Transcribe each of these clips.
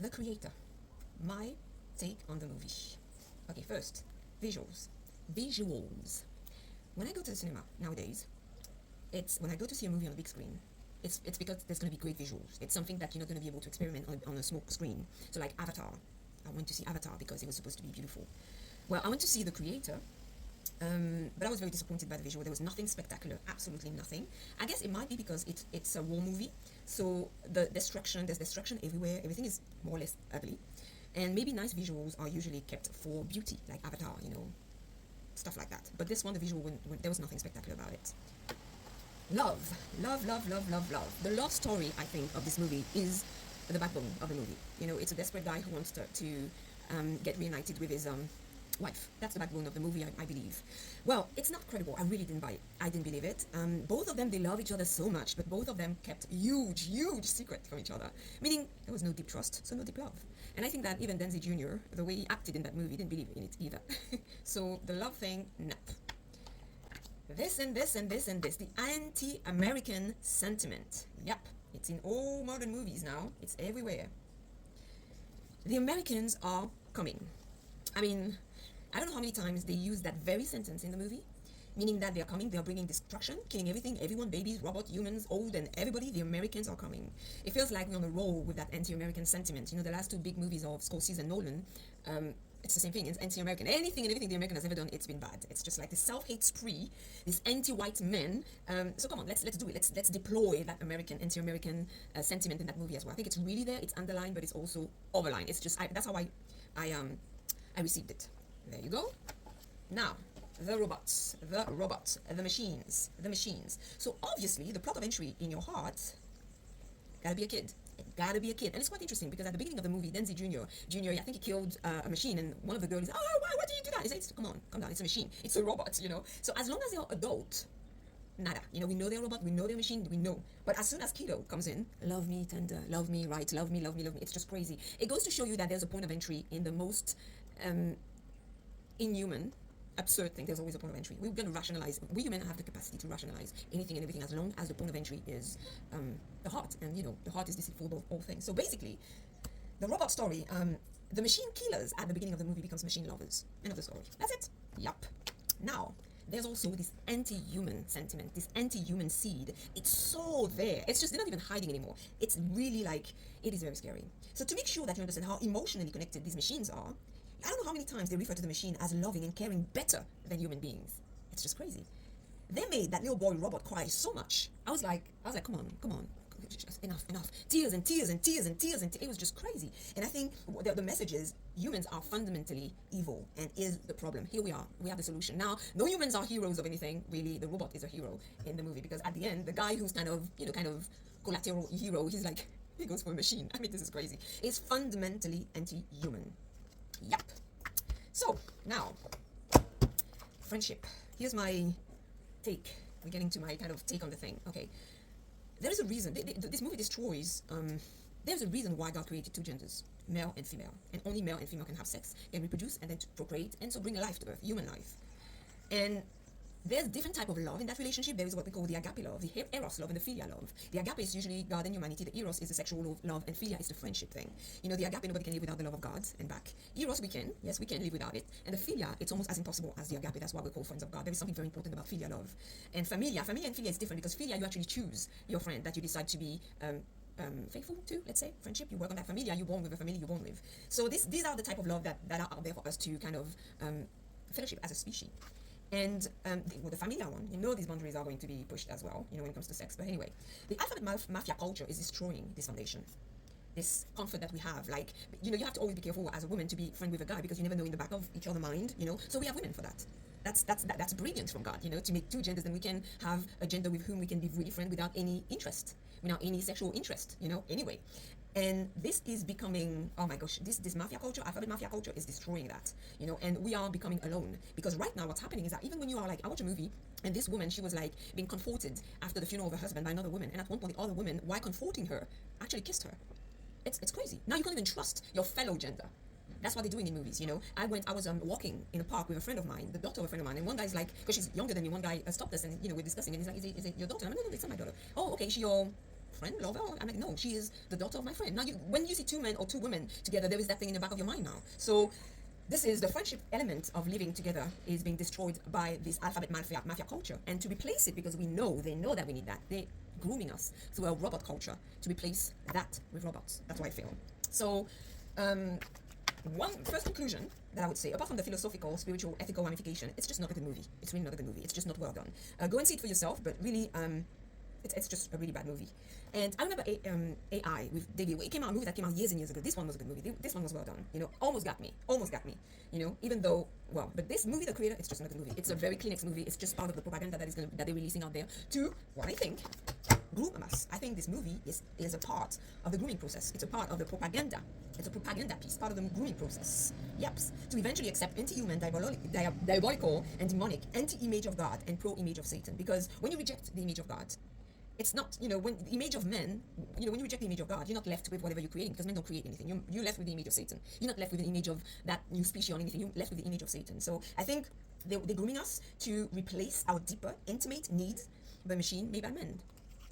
The Creator. My take on the movie. Okay, first, visuals. Visuals. When I go to the cinema nowadays, it's when I go to see a movie on a big screen, it's because there's going to be great visuals. It's something that you're not going to be able to experiment on a small screen. So like Avatar. I went to see Avatar because it was supposed to be beautiful. Well, I went to see The Creator, but I was very disappointed by the visual. There was nothing spectacular, absolutely nothing. I guess it might be because it's a war movie, so there's destruction everywhere. Everything is more or less ugly, and maybe nice visuals are usually kept for beauty, like Avatar, stuff like that. But this one, the visual, there was nothing spectacular about it. Love, love, love, love, love, love. The love story, I think, of this movie is the backbone of the movie. It's a desperate guy who wants to get reunited with his wife. That's the backbone of the movie, I believe. Well, it's not credible. I really didn't buy it. I didn't believe it. Both of them, they love each other so much, but both of them kept huge, huge secret from each other. Meaning, there was no deep trust, so no deep love. And I think that even Denzi Jr., the way he acted in that movie, didn't believe in it either. So the love thing, nope. This and this and this and this. The anti-American sentiment. Yep, it's in all modern movies now. It's everywhere. The Americans are coming. I mean, I don't know how many times they use that very sentence in the movie, meaning that they are coming, they are bringing destruction, killing everything, everyone, babies, robots, humans, old, and everybody. The Americans are coming. It feels like we're on a roll with that anti-American sentiment. The last two big movies of Scorsese and Nolan, it's the same thing. It's anti-American. Anything and everything the American has ever done, it's been bad. It's just like this self-hate spree, this anti-white men. So come on, let's do it. Let's deploy that anti-American sentiment in that movie as well. I think it's really there. It's underlined, but it's also overlined. It's just that's how I received it. There you go. Now, the robots, the machines. So obviously, the plot of entry in your heart gotta be a kid. Gotta be a kid. And it's quite interesting because at the beginning of the movie, Denzi Jr., I think he killed a machine, and one of the girls, why did you do that? He says, come on, calm down, it's a machine. It's a robot, So as long as they're adult, nada. We know they're a robot, we know they're a machine, we know. But as soon as Kiddo comes in, love me tender, love me right, love me, love me, love me, it's just crazy. It goes to show you that there's a point of entry in the most inhuman, absurd thing. There's always a point of entry. We're going to rationalize. We human have the capacity to rationalize anything and everything as long as the point of entry is the heart. And the heart is deceitful of all things. So basically, the robot story, the machine killers at the beginning of the movie becomes machine lovers. End of the story. That's it. Yup. Now, there's also this anti-human sentiment, this anti-human seed. It's so there. It's just, they're not even hiding anymore. It's really like, it is very scary. So to make sure that you understand how emotionally connected these machines are, I don't know how many times they refer to the machine as loving and caring better than human beings. It's just crazy. They made that little boy robot cry so much. I was like, come on. Just enough. Tears and tears and tears and tears and tears. It was just crazy. And I think the message is humans are fundamentally evil and is the problem. Here we are. We have the solution. Now, no humans are heroes of anything. Really, the robot is a hero in the movie because at the end, the guy who's kind of collateral hero, he's like, he goes for a machine. I mean, this is crazy. It's fundamentally anti-human. Yep. So, now, friendship. Here's my take. We're getting to my kind of take on the thing. Okay. There is a reason. This movie destroys. There's a reason why God created two genders, male and female. And only male and female can have sex, can reproduce, and then to procreate, and so bring a life to earth, human life. And there's different type of love in that relationship. There is what we call the agape love, the eros love, and the philia love. The agape is usually God and humanity. The eros is the sexual love, and philia is the friendship thing. The agape, nobody can live without the love of God and back. Eros, we can. Yes, we can live without it. And the philia, it's almost as impossible as the agape. That's why we call friends of God. There is something very important about philia love. And familia and philia is different because philia, you actually choose your friend that you decide to be faithful to, let's say, friendship. You work on that familia, you're born with a family you're born with. So these are the type of love that are out there for us to kind of fellowship as a species. And the familiar one, these boundaries are going to be pushed as well, when it comes to sex. But anyway, the alphabet mafia culture is destroying this foundation, this comfort that we have. Like, you have to always be careful as a woman to be friend with a guy because you never know in the back of each other's mind, So we have women for that. That's brilliant from God, to make two genders, then we can have a gender with whom we can be really friends without any interest, without any sexual interest, anyway. And this is becoming, oh my gosh, this mafia culture, alphabet mafia culture is destroying that, and we are becoming alone. Because right now what's happening is that even when you are like, I watch a movie, and this woman, she was like being comforted after the funeral of her husband by another woman, and at one point the other woman, while comforting her, actually kissed her. It's crazy. Now you can't even trust your fellow gender. That's what they're doing in movies, I was walking in a park with a friend of mine, the daughter of a friend of mine, and one guy's like, because she's younger than me, one guy stopped us and, we're discussing, and he's like, is it your daughter? I'm like, no, it's not my daughter. Oh, okay, is she your friend, lover. I'm like, no, she is the daughter of my friend. Now, when you see two men or two women together, there is that thing in the back of your mind now. So this is the friendship element of living together is being destroyed by this alphabet mafia culture. And to replace it, because they know that we need that, they're grooming us through a robot culture to replace that with robots. That's why I feel. So one first conclusion that I would say, apart from the philosophical, spiritual, ethical ramification, it's just not a good movie. It's really not a good movie. It's just not well done. Go and see it for yourself, but really, it's just a really bad movie. And I remember AI with David. It came out, a movie that came out years and years ago. This one was a good movie. This one was well done. You know, almost got me. You know, even though, well, but this movie, the creator, it's just not a good movie. It's a very Kleenex movie. It's just part of the propaganda that they're releasing out there to what I think groom us. I think this movie is a part of the grooming process. It's a part of the propaganda. It's a propaganda piece, part of the grooming process. Yep. To eventually accept anti-human, diabolical, and demonic anti-image of God and pro-image of Satan. Because when you reject the image of God, it's not, you know, when the image of men, you know, when you reject the image of God, you're not left with whatever you're creating, because men don't create anything. You're left with the image of Satan. You're not left with the image of that new species or anything. You're left with the image of Satan. So I think they're grooming us to replace our deeper, intimate needs by machine made by men.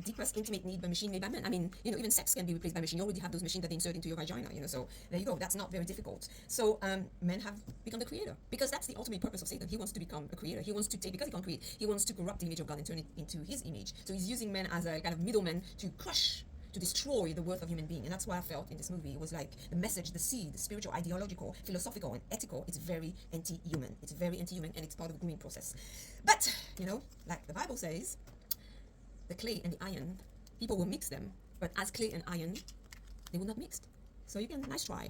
Deepest intimate need by machine made by men. I mean, you know, even sex can be replaced by machine. You already have those machines that they insert into your vagina, you know, so there you go. That's not very difficult. So men have become the creator, because that's the ultimate purpose of Satan. He wants to become a creator. He wants to take, because he can't create, he wants to corrupt the image of God and turn it into his image. So he's using men as a kind of middleman to crush, to destroy the worth of human being. And that's what I felt in this movie. It was like the message, the seed, the spiritual, ideological, philosophical, and ethical. It's very anti-human. It's very anti-human, and it's part of the grooming process. But, you know, like the Bible says, the clay and the iron, people will mix them, but as clay and iron, they will not mix. So you can, nice try,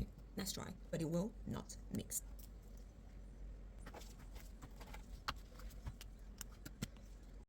but it will not mix.